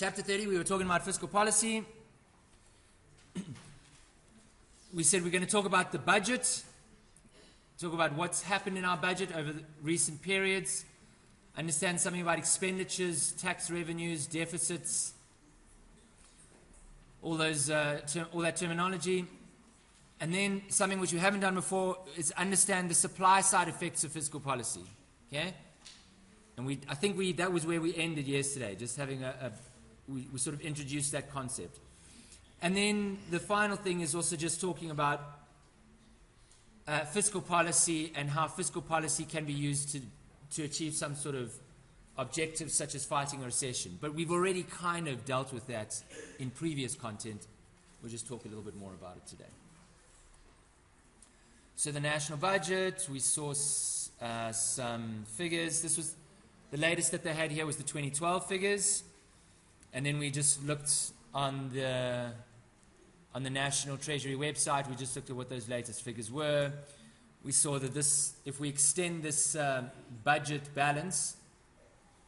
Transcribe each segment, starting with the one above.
Chapter 30, we were talking about fiscal policy. We said we're going to talk about the budget, talk about what's happened in our budget over the recent periods, understand something about expenditures, tax revenues, deficits, all that terminology. And then something which we haven't done before is understand the supply side effects of fiscal policy. Okay? And I think that was where we ended yesterday, just having we sort of introduced that concept. And then the final thing is also just talking about fiscal policy and how fiscal policy can be used to achieve some sort of objectives such as fighting a recession. But we've already kind of dealt with that in previous content. We'll just talk a little bit more about it today. So the national budget, we saw some figures. This was the latest that they had here was the 2012 figures. And then we just looked on the National Treasury website, we just looked at what those latest figures were. We saw that if we extend this budget balance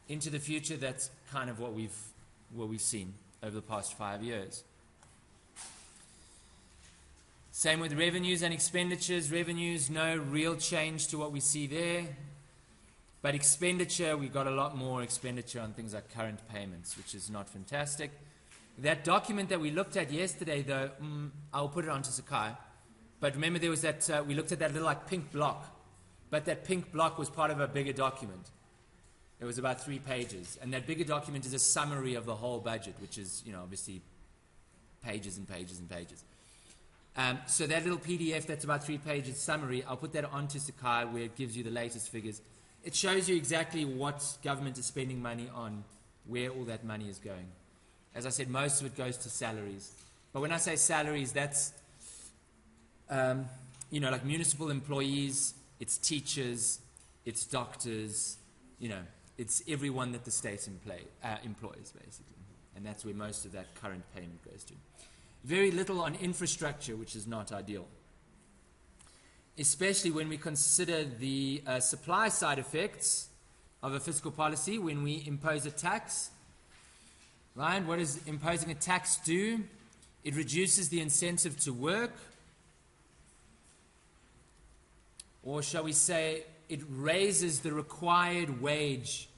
into the future, that's kind of what we've seen over the past 5 years. Same with revenues and expenditures. Revenues, no real change to what we see there. But expenditure, we got a lot more expenditure on things like current payments, which is not fantastic. That document that we looked at yesterday, though, I'll put it onto Sakai. But remember there was that, we looked at that little like pink block. But that pink block was part of a bigger document. It was about 3 pages. And that bigger document is a summary of the whole budget, which is, obviously pages and pages and pages. So that little PDF that's about 3 pages summary, I'll put that onto Sakai where it gives you the latest figures. It shows you exactly what government is spending money on, where all that money is going. As I said, most of it goes to salaries. But when I say salaries, that's, like municipal employees, it's teachers, it's doctors, it's everyone that the state employs, basically. And that's where most of that current payment goes to. Very little on infrastructure, which is not ideal. Especially when we consider the supply side effects of a fiscal policy when we impose a tax. Right? What does imposing a tax do? It reduces the incentive to work. Or shall we say, it raises the required wage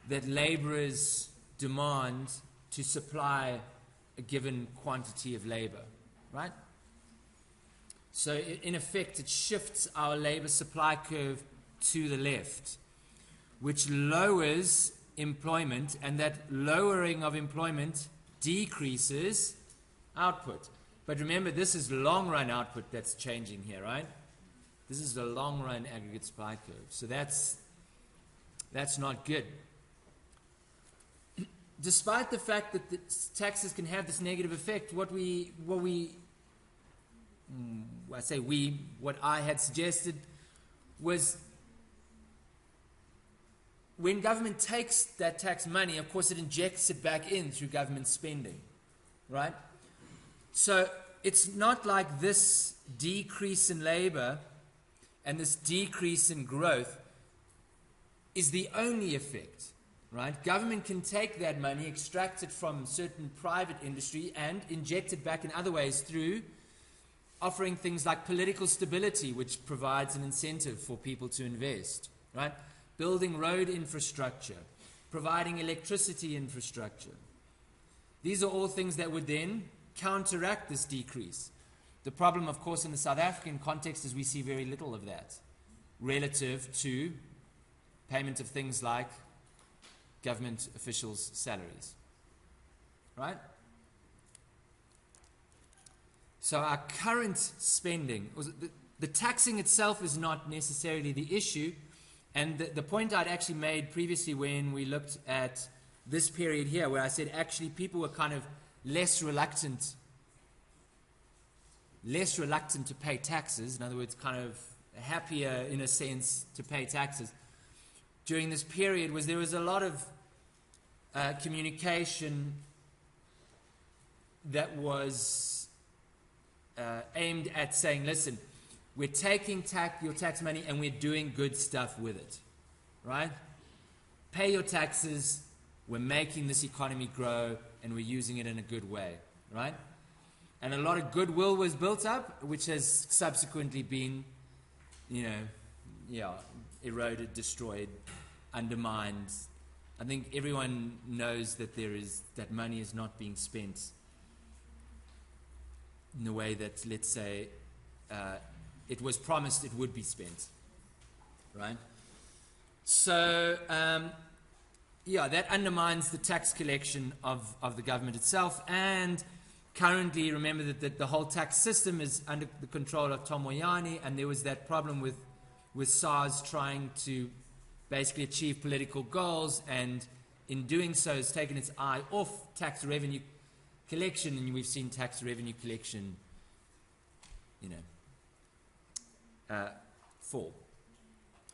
that laborers demand to supply a given quantity of labor. Right? So in effect, it shifts our labor supply curve to the left, which lowers employment, and that lowering of employment decreases output. But remember, this is long-run output that's changing here, right? This is the long-run aggregate supply curve. So that's not good. Despite the fact that the taxes can have this negative effect, what I had suggested was when government takes that tax money, of course it injects it back in through government spending, right? So it's not like this decrease in labor and this decrease in growth is the only effect, right? Government can take that money, extract it from certain private industry and inject it back in other ways through offering things like political stability, which provides an incentive for people to invest, right? Building road infrastructure, providing electricity infrastructure. These are all things that would then counteract this decrease. The problem, of course, in the South African context is we see very little of that relative to payment of things like government officials' salaries, right? So our current spending, the taxing itself is not necessarily the issue. And the point I'd actually made previously when we looked at this period here, where I said actually people were kind of less reluctant to pay taxes. In other words, kind of happier in a sense to pay taxes. During this period there was a lot of communication that was aimed at saying, listen, we're taking your tax money and we're doing good stuff with it, right? Pay your taxes, we're making this economy grow and we're using it in a good way, right? And a lot of goodwill was built up, which has subsequently been, eroded, destroyed, undermined. I think everyone knows that that money is not being spent in the way that, let's say, it was promised it would be spent, right? So, that undermines the tax collection of the government itself. And currently, remember that the whole tax system is under the control of Tom Moyane, and there was that problem with SARS trying to basically achieve political goals, and in doing so has taken its eye off tax revenue collection, and we've seen tax revenue collection, fall.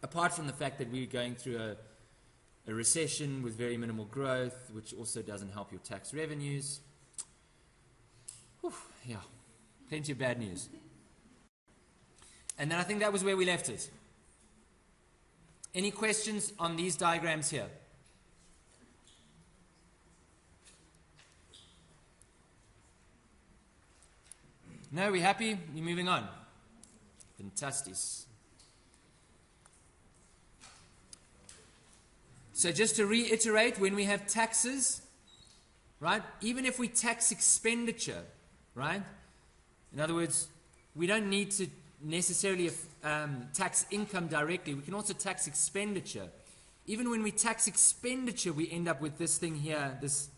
Apart from the fact that we're going through a recession with very minimal growth, which also doesn't help your tax revenues. Whew, yeah, plenty of bad news. And then I think that was where we left it. Any questions on these diagrams here? No, we happy? We're moving on. Fantastic. So just to reiterate, when we have taxes, right, even if we tax expenditure, right, in other words, we don't need to necessarily tax income directly. We can also tax expenditure. Even when we tax expenditure, we end up with this thing here, this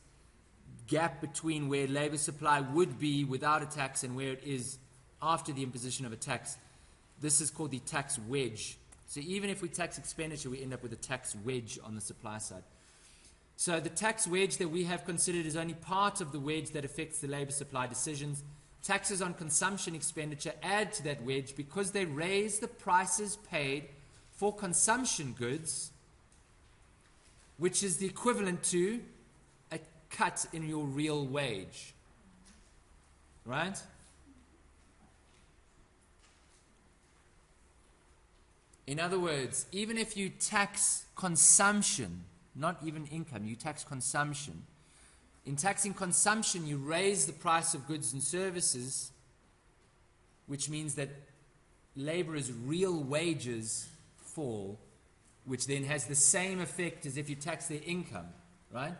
gap between where labor supply would be without a tax and where it is after the imposition of a tax. This is called the tax wedge. So even if we tax expenditure, we end up with a tax wedge on the supply side. So the tax wedge that we have considered is only part of the wedge that affects the labor supply decisions. Taxes on consumption expenditure add to that wedge because they raise the prices paid for consumption goods, which is the equivalent to a cut in your real wage. Right? In other words, even if you tax consumption, not even income, you tax consumption. In taxing consumption, you raise the price of goods and services, which means that laborers' real wages fall, which then has the same effect as if you tax their income, right?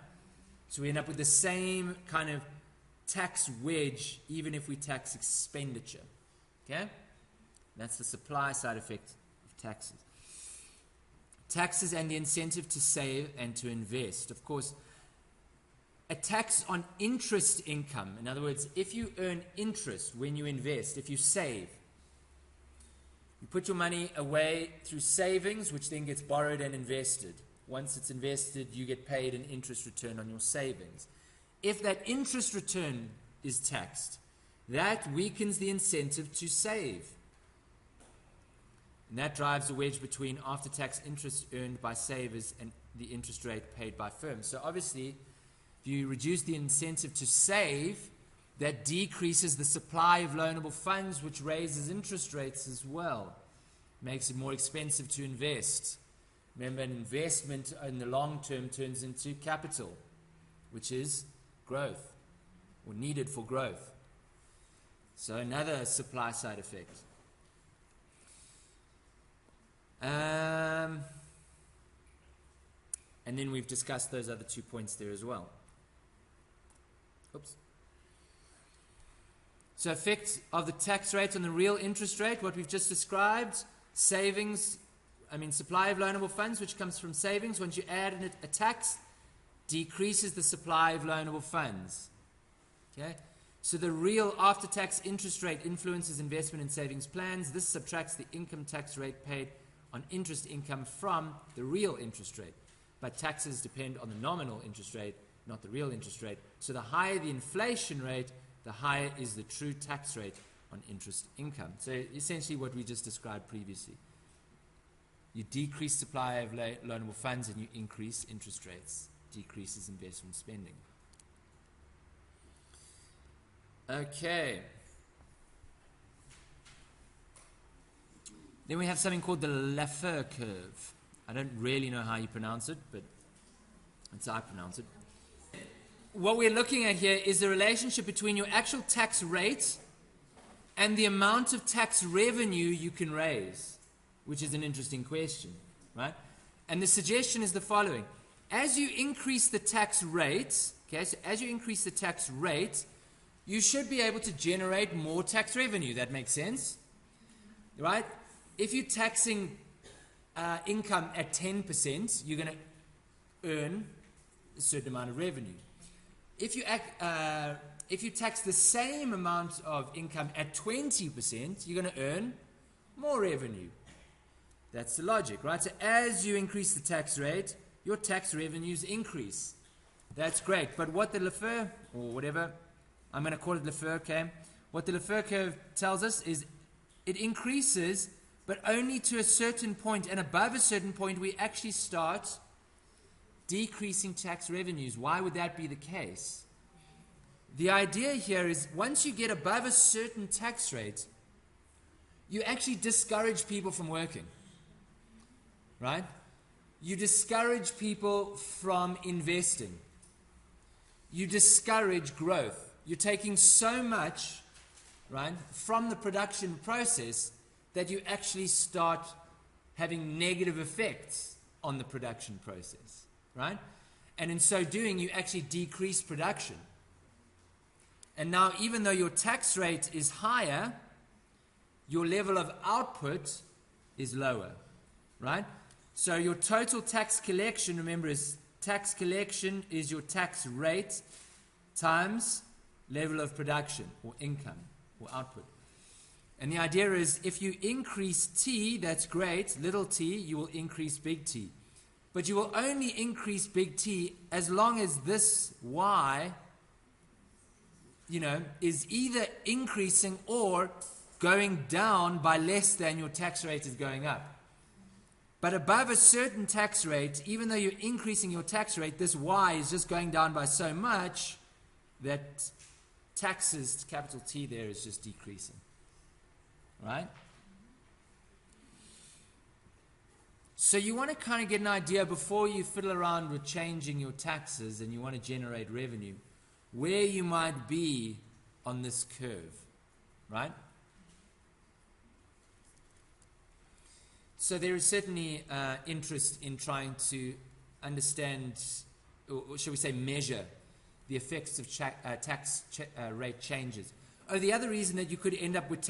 So we end up with the same kind of tax wedge, even if we tax expenditure. Okay? That's the supply side effect of taxes. Taxes and the incentive to save and to invest. Of course, a tax on interest income, in other words, if you earn interest when you invest, if you save, you put your money away through savings, which then gets borrowed and invested. Once it's invested, you get paid an interest return on your savings. If that interest return is taxed, that weakens the incentive to save. And that drives a wedge between after-tax interest earned by savers and the interest rate paid by firms. So obviously, if you reduce the incentive to save, that decreases the supply of loanable funds, which raises interest rates as well. Makes it more expensive to invest. Remember, an investment in the long term turns into capital, which is growth, or needed for growth. So another supply side effect. And then we've discussed those other 2 points there as well. Oops. So effect of the tax rate on the real interest rate, what we've just described, savings, supply of loanable funds, which comes from savings. Once you add in a tax, decreases the supply of loanable funds. Okay? So the real after-tax interest rate influences investment and savings plans. This subtracts the income tax rate paid on interest income from the real interest rate. But taxes depend on the nominal interest rate, not the real interest rate. So the higher the inflation rate, the higher is the true tax rate on interest income. So essentially what we just described previously. You decrease supply of loanable funds and you increase interest rates. Decreases investment spending. Okay. Then we have something called the Laffer curve. I don't really know how you pronounce it, but That's how I pronounce it. What we're looking at here is the relationship between your actual tax rate and the amount of tax revenue you can raise, which is an interesting question, right? And the suggestion is the following. As you increase the tax rate, okay, so as you increase the tax rate, you should be able to generate more tax revenue. That makes sense, right? If you're taxing income at 10%, you're going to earn a certain amount of revenue. If you tax the same amount of income at 20%, you're going to earn more revenue. That's the logic, right? So as you increase the tax rate, your tax revenues increase. That's great. But what the Laffer, or whatever, I'm going to call it Laffer, okay? What the Laffer curve tells us is it increases, but only to a certain point, and above a certain point, we actually start decreasing tax revenues. Why would that be the case? The idea here is once you get above a certain tax rate, you actually discourage people from working, right? You discourage people from investing. You discourage growth. You're taking so much, right, from the production process that you actually start having negative effects on the production process, right? And in so doing, you actually decrease production. And now, even though your tax rate is higher, your level of output is lower, right? So your total tax collection, remember, is tax collection is your tax rate times level of production or income or output. And the idea is if you increase T, that's great, little t, you will increase big T. But you will only increase big T as long as this Y, is either increasing or going down by less than your tax rate is going up. But above a certain tax rate, even though you're increasing your tax rate, this Y is just going down by so much that taxes, capital T there, is just decreasing. Right? So you want to kind of get an idea before you fiddle around with changing your taxes and you want to generate revenue, where you might be on this curve. Right? So there is certainly interest in trying to understand, or shall we say measure, the effects of tax rate changes. Oh, the other reason that you could end up with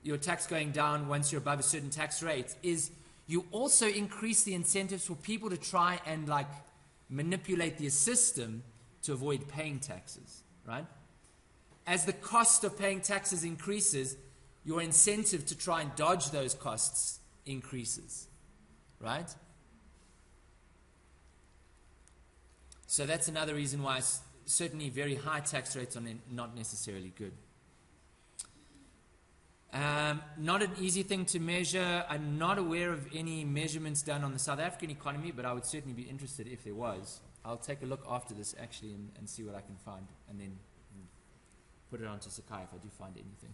your tax going down once you're above a certain tax rate is you also increase the incentives for people to try and manipulate the system to avoid paying taxes, right? As the cost of paying taxes increases, your incentive to try and dodge those costs increases, right? So that's another reason why certainly very high tax rates are not necessarily good. Not an easy thing to measure. I'm not aware of any measurements done on the South African economy, but I would certainly be interested if there was. I'll take a look after this actually and see what I can find, and then put it onto Sakai if I do find anything.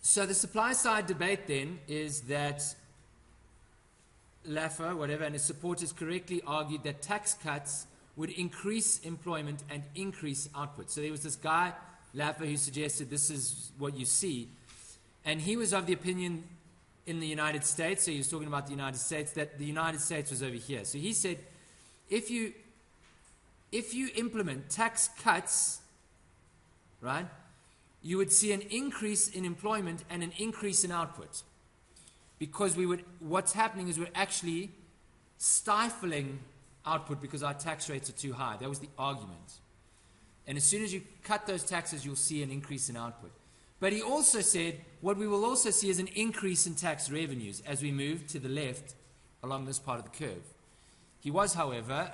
So the supply side debate then is that Laffer, whatever, and his supporters correctly argued that tax cuts would increase employment and increase output. So there was this guy, Laffer, who suggested this is what you see. And he was of the opinion in the United States, so he was talking about the United States, that the United States was over here. So he said, if you implement tax cuts, right, you would see an increase in employment and an increase in output. Because what's happening is we're actually stifling output because our tax rates are too high. That was the argument. And as soon as you cut those taxes, you'll see an increase in output. But he also said, what we will also see is an increase in tax revenues as we move to the left along this part of the curve. He was, however,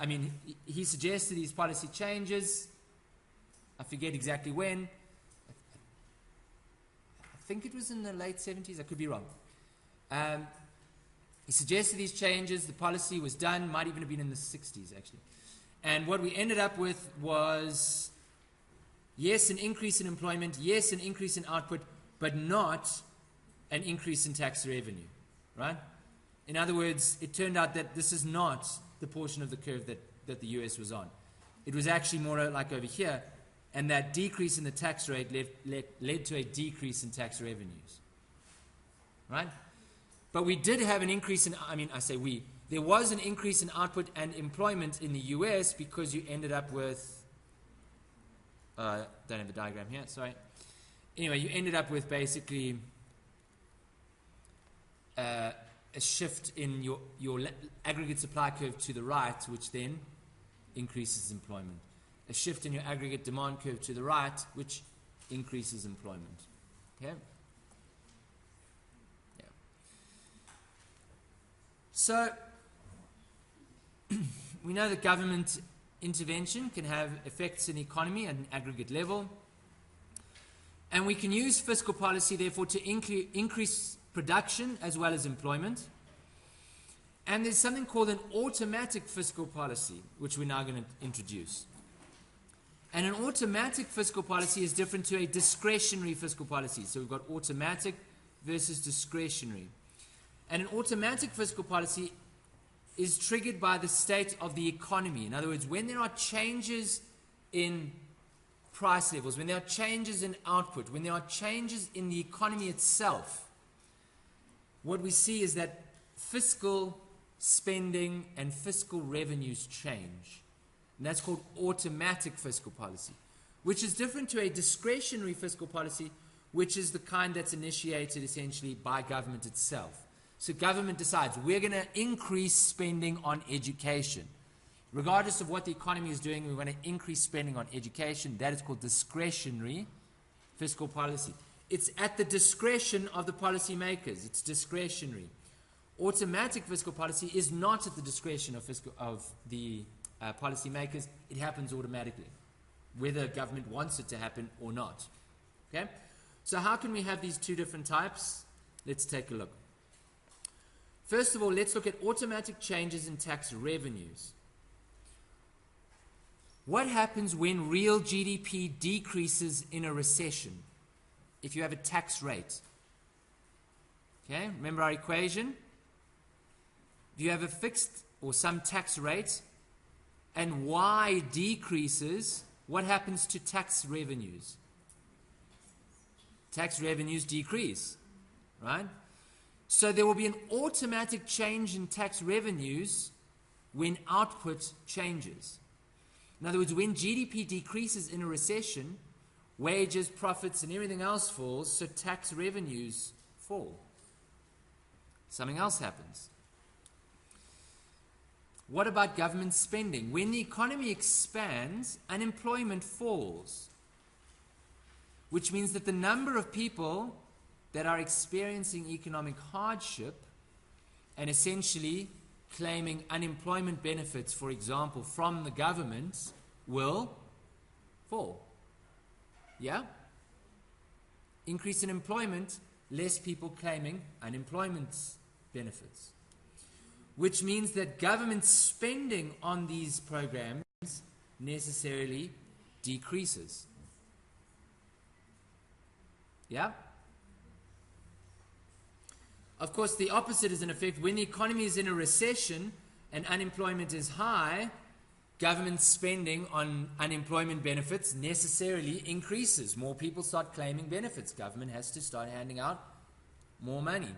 he suggested these policy changes. I forget exactly when. I think it was in the late 70s. I could be wrong. He suggested these changes. The policy was done. Might even have been in the 60s, actually. And what we ended up with was, yes, an increase in employment, yes, an increase in output, but not an increase in tax revenue, right? In other words, it turned out that this is not the portion of the curve that the US was on. It was actually more like over here, and that decrease in the tax rate led to a decrease in tax revenues. Right? But we did have an increase in, there was an increase in output and employment in the US because you ended up with, don't have the diagram here, sorry. Anyway, you ended up with basically a shift in your aggregate supply curve to the right, which then increases employment. A shift in your aggregate demand curve to the right, which increases employment. Okay? Yeah. So, we know that government intervention can have effects in the economy at an aggregate level. And we can use fiscal policy, therefore, to increase production as well as employment. And there's something called an automatic fiscal policy, which we're now going to introduce. And an automatic fiscal policy is different to a discretionary fiscal policy. So we've got automatic versus discretionary. And an automatic fiscal policy is triggered by the state of the economy. In other words, when there are changes in price levels, when there are changes in output, when there are changes in the economy itself, what we see is that fiscal spending and fiscal revenues change. And that's called automatic fiscal policy, which is different to a discretionary fiscal policy, which is the kind that's initiated essentially by government itself. So government decides, we're going to increase spending on education. Regardless of what the economy is doing, we want to increase spending on education. That is called discretionary fiscal policy. It's at the discretion of the policymakers. It's discretionary. Automatic fiscal policy is not at the discretion of the policymakers. It happens automatically, whether government wants it to happen or not. Okay? So how can we have these two different types? Let's take a look. First of all, let's look at automatic changes in tax revenues. What happens when real GDP decreases in a recession? If you have a tax rate. Okay, remember our equation? If you have a fixed or some tax rate and Y decreases, what happens to tax revenues? Tax revenues decrease, right? So there will be an automatic change in tax revenues when output changes. In other words, when GDP decreases in a recession, wages, profits, and everything else falls, so tax revenues fall. Something else happens. What about government spending? When the economy expands, unemployment falls, which means that the number of people that are experiencing economic hardship and essentially claiming unemployment benefits, for example, from the government, will fall. Yeah? Increase in employment, less people claiming unemployment benefits. Which means that government spending on these programs necessarily decreases. Yeah? Of course, the opposite is in effect. When the economy is in a recession and unemployment is high, government spending on unemployment benefits necessarily increases. More people start claiming benefits. Government has to start handing out more money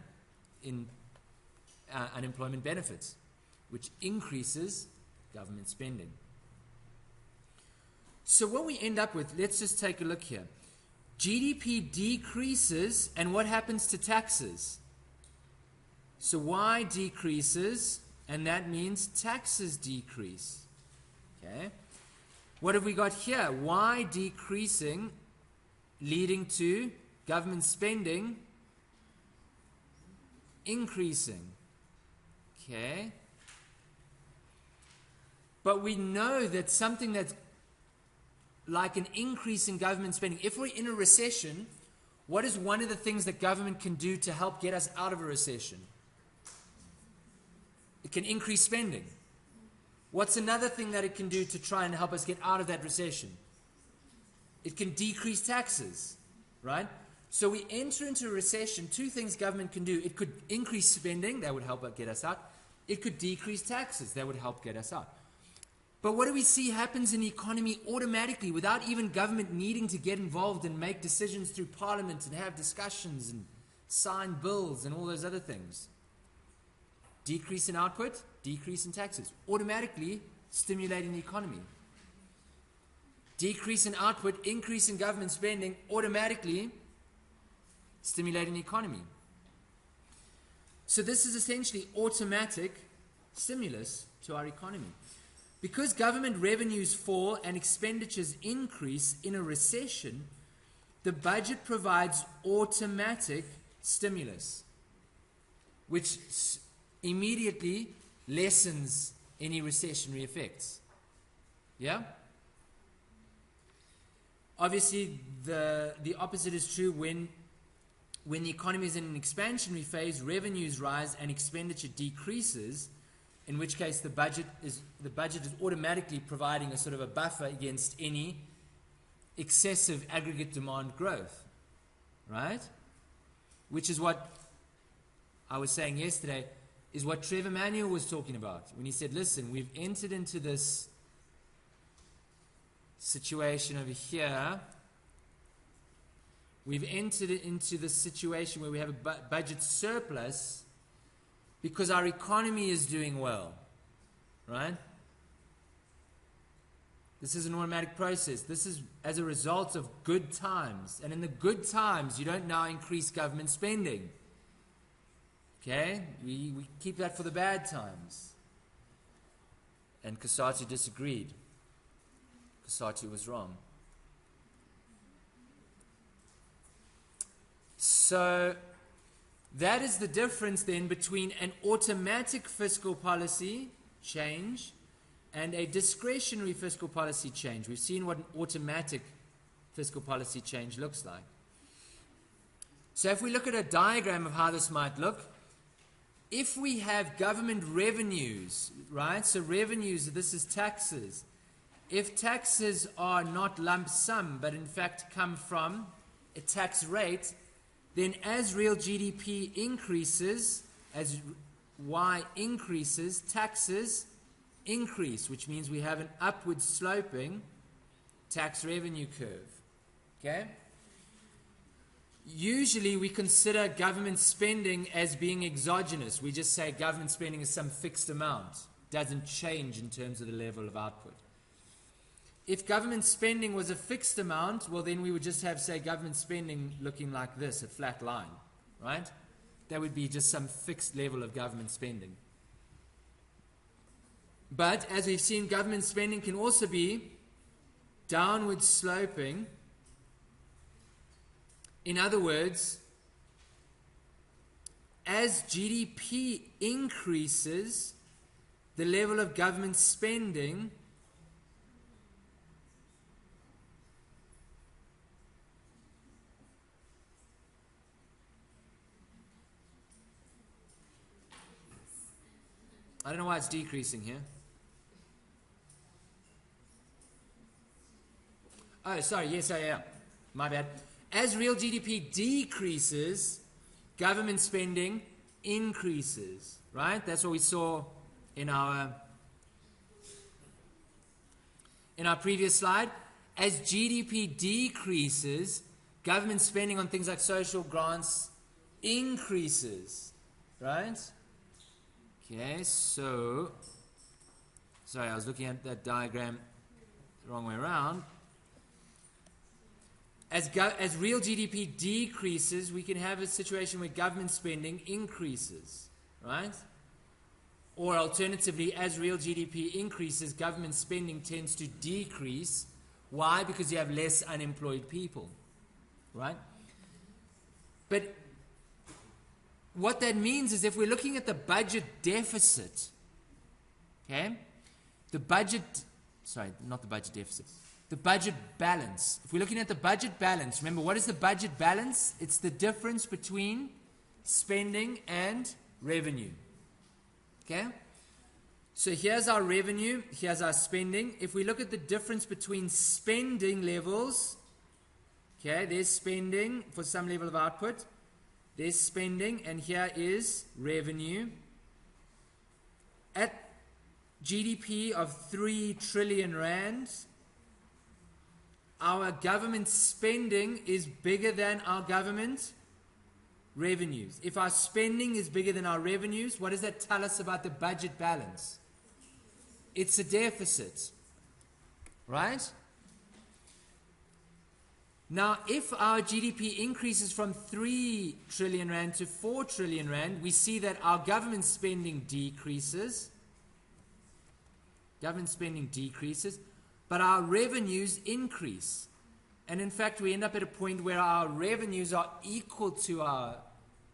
in unemployment benefits, which increases government spending. So what we end up with, let's just take a look here. GDP decreases, and what happens to taxes? So Y decreases, and that means taxes decrease. Okay. What have we got here? Y decreasing, leading to government spending increasing. Okay. But we know that something that's like an increase in government spending, if we're in a recession, what is one of the things that government can do to help get us out of a recession? It can increase spending. What's another thing that it can do to try and help us get out of that recession? It can decrease taxes, right? So we enter into a recession. Two things government can do. It could increase spending. That would help get us out. It could decrease taxes. That would help get us out. But what do we see happens in the economy automatically without even government needing to get involved and make decisions through parliament and have discussions and sign bills and all those other things? Decrease in output, decrease in taxes. Automatically stimulating the economy. Decrease in output, increase in government spending, automatically stimulating the economy. So this is essentially automatic stimulus to our economy. Because government revenues fall and expenditures increase in a recession, the budget provides automatic stimulus, which immediately lessens any recessionary effects. Yeah? Obviously, the opposite is true when the economy is in an expansionary phase, revenues rise and expenditure decreases, in which case the budget is automatically providing a sort of a buffer against any excessive aggregate demand growth, right? Which is what I was saying yesterday, is what Trevor Manuel was talking about when he said, listen, we've entered into this situation over here. We've entered into this situation where we have a budget surplus because our economy is doing well, right? This is an automatic process. This is as a result of good times. And in the good times, you don't now increase government spending. Okay? We keep that for the bad times. And Kasatu disagreed. Kasatu was wrong. So that is the difference then between an automatic fiscal policy change and a discretionary fiscal policy change. We've seen what an automatic fiscal policy change looks like. So if we look at a diagram of how this might look, if we have government revenues, right? So revenues, this is taxes. If taxes are not lump sum, but in fact come from a tax rate, then as real GDP increases, as Y increases, taxes increase, which means we have an upward sloping tax revenue curve. Okay? Usually we consider government spending as being exogenous. We just say government spending is some fixed amount. Doesn't change in terms of the level of output. If government spending was a fixed amount, well then we would just have, say, government spending looking like this, a flat line, right? That would be just some fixed level of government spending. But as we've seen, government spending can also be downward sloping. In other words, as GDP increases, the level of government spending I don't know why it's decreasing here. Oh, sorry, yes, I am. My bad. As real GDP decreases, government spending increases, right? That's what we saw in our previous slide. As GDP decreases, government spending on things like social grants increases, right? Okay, so, sorry, I was looking at that diagram the wrong way around. As real GDP decreases, we can have a situation where government spending increases, right? Or alternatively, as real GDP increases, government spending tends to decrease. Why? Because you have less unemployed people, right? But what that means is if we're looking at the budget deficit, okay, the budget balance. If we're looking at the budget balance, remember, what is the budget balance? It's the difference between spending and revenue. Okay? So here's our revenue, here's our spending. If we look at the difference between spending levels Okay, there's spending for some level of output. There's spending, and here is revenue. At GDP of 3 trillion rand, our government spending is bigger than our government revenues. If our spending is bigger than our revenues, what does that tell us about the budget balance? It's a deficit, right? Now, if our GDP increases from 3 trillion rand to 4 trillion rand, we see that our government spending decreases. Government spending decreases, but our revenues increase. And in fact, we end up at a point where our revenues are equal to our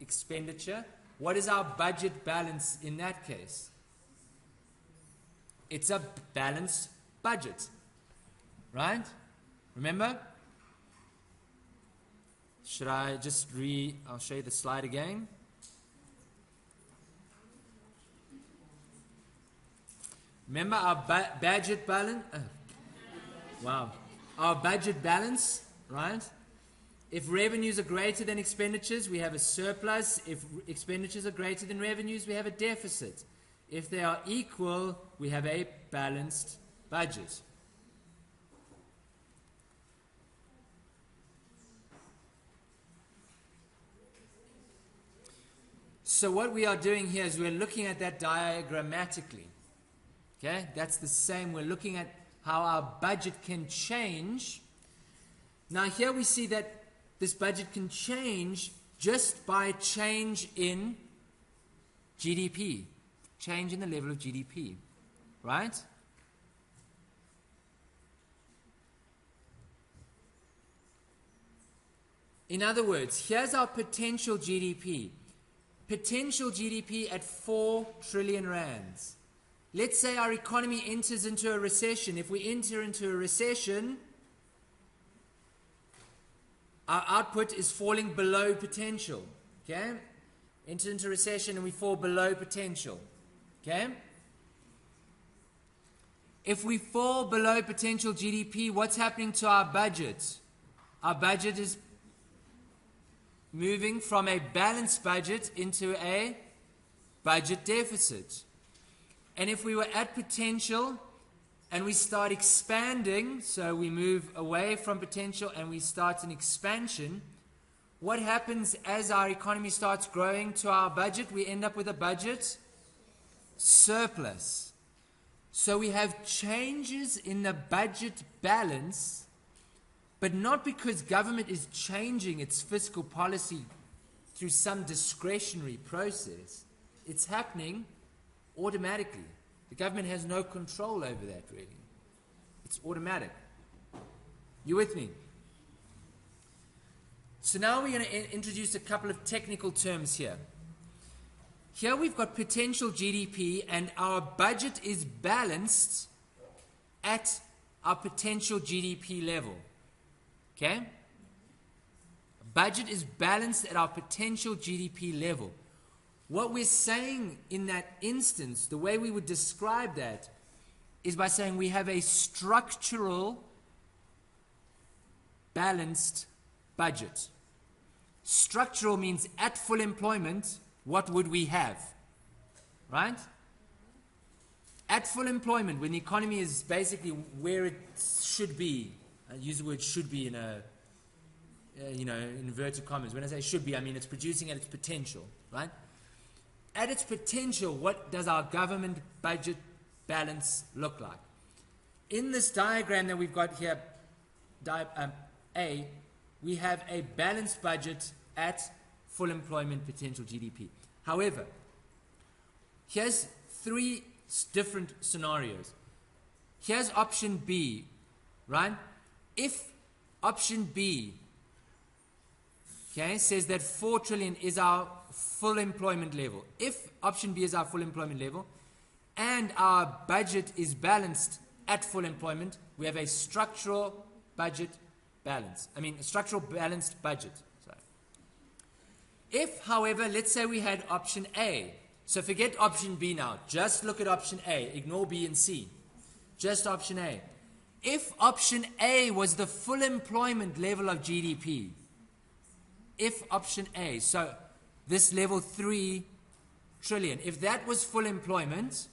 expenditure. What is our budget balance in that case? It's a balanced budget, right? Remember? Should I just I'll show you the slide again. Remember our budget balance? Wow. Our budget balance, right? If revenues are greater than expenditures, we have a surplus. If expenditures are greater than revenues, we have a deficit. If they are equal, we have a balanced budget. So what we are doing here is we're looking at that diagrammatically. Okay, that's the same. We're looking at how our budget can change. Now here we see that this budget can change just by change in GDP, change in the level of GDP, right? In other words, here's our potential GDP. Potential GDP at 4 trillion rands. Let's say our economy enters into a recession. If we enter into a recession, our output is falling below potential. Okay? Enter into recession and we fall below potential. Okay? If we fall below potential GDP, what's happening to our budget? Our budget is moving from a balanced budget into a budget deficit. And if we were at potential and we start expanding, so we move away from potential and we start an expansion, what happens as our economy starts growing to our budget? We end up with a budget surplus. So we have changes in the budget balance, but not because government is changing its fiscal policy through some discretionary process. It's happening automatically. The government has no control over that, really. It's automatic. You with me? So now we're going to introduce a couple of technical terms here. Here we've got potential GDP, and our budget is balanced at our potential GDP level. Okay? Budget is balanced at our potential GDP level. What we're saying in that instance, the way we would describe that, is by saying we have a structural balanced budget. Structural means at full employment, what would we have? Right? At full employment, when the economy is basically where it should be, I use the word should be in a, in inverted commas. When I say should be, I mean it's producing at its potential, right? At its potential, what does our government budget balance look like? In this diagram that we've got here, A, we have a balanced budget at full employment potential GDP. However, here's 3 different scenarios. Here's option B, right? If option B, okay, says that 4 trillion is our full employment level. If option B is our full employment level and our budget is balanced at full employment, we have a structural budget balance. A structural balanced budget. Sorry. If, however, let's say we had option A. So forget option B now. Just look at option A. Ignore B and C. Just option A. If option A was the full employment level of GDP, if option A, so this level 3 trillion, if that was full employment,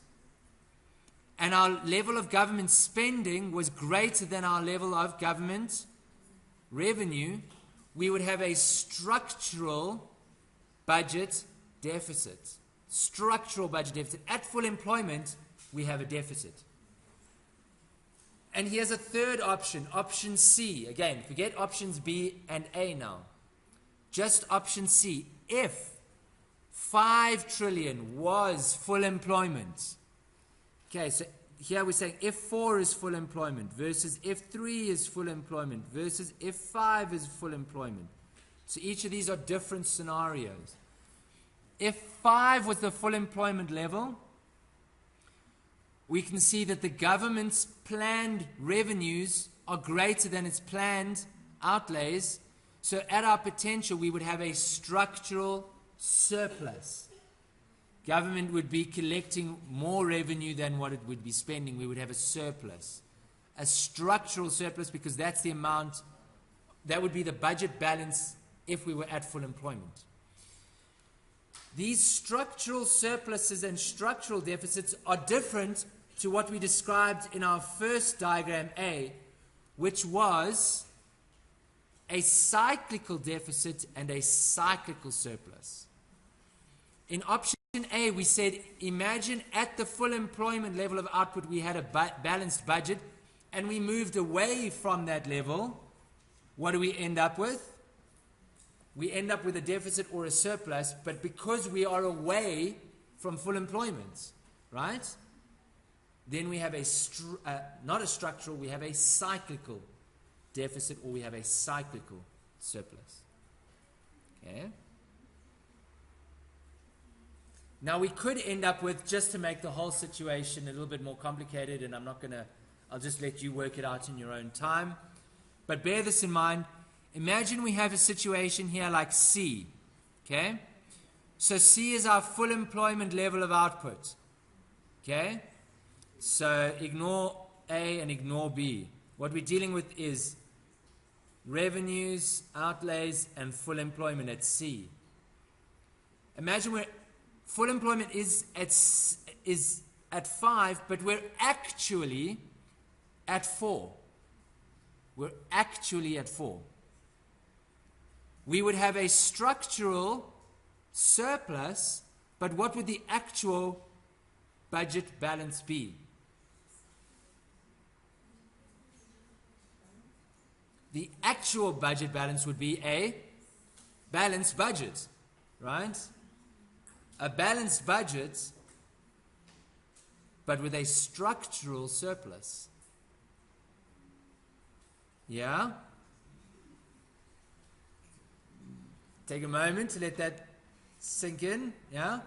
and our level of government spending was greater than our level of government revenue, we would have a structural budget deficit. Structural budget deficit. At full employment, we have a deficit. And here's a third option, option C. Again, forget options B and A now. Just option C. If 5 trillion was full employment. Okay, so here we're saying if 4 is full employment versus if 3 is full employment versus if 5 is full employment. So each of these are different scenarios. If 5 was the full employment level, we can see that the government's planned revenues are greater than its planned outlays. So at our potential, we would have a structural surplus. Government would be collecting more revenue than what it would be spending. We would have a surplus. A structural surplus, because that's the amount, that would be the budget balance if we were at full employment. These structural surpluses and structural deficits are different to what we described in our first diagram A, which was a cyclical deficit and a cyclical surplus. In option A, we said, imagine at the full employment level of output, we had a balanced budget, and we moved away from that level. What do we end up with? We end up with a deficit or a surplus, but because we are away from full employment, right? Then we have not a structural, we have a cyclical deficit, or we have a cyclical surplus. Okay? Now we could end up with, just to make the whole situation a little bit more complicated, and I'll just let you work it out in your own time. But bear this in mind. Imagine we have a situation here like C. Okay? So C is our full employment level of output. Okay? So ignore A and ignore B. What we're dealing with is revenues, outlays, and full employment at C. Imagine full employment is at 5, but we're actually at 4. We're actually at 4. We would have a structural surplus, but what would the actual budget balance be? The actual budget balance would be a balanced budget, right? A balanced budget, but with a structural surplus. Yeah? Take a moment to let that sink in. Yeah?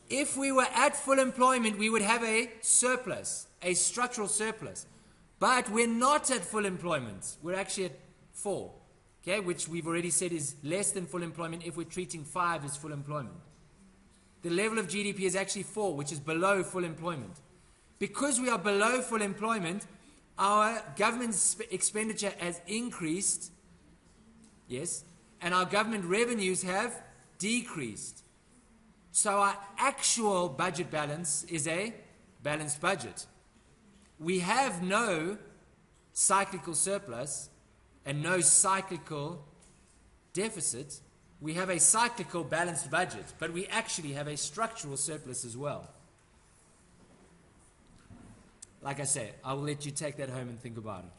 If we were at full employment, we would have a surplus, a structural surplus. But we're not at full employment. We're actually at 4, okay, which we've already said is less than full employment if we're treating 5 as full employment. The level of GDP is actually 4, which is below full employment. Because we are below full employment, our government expenditure has increased, yes, and our government revenues have decreased. So our actual budget balance is a balanced budget. We have no cyclical surplus and no cyclical deficit. We have a cyclical balanced budget, but we actually have a structural surplus as well. Like I say, I will let you take that home and think about it.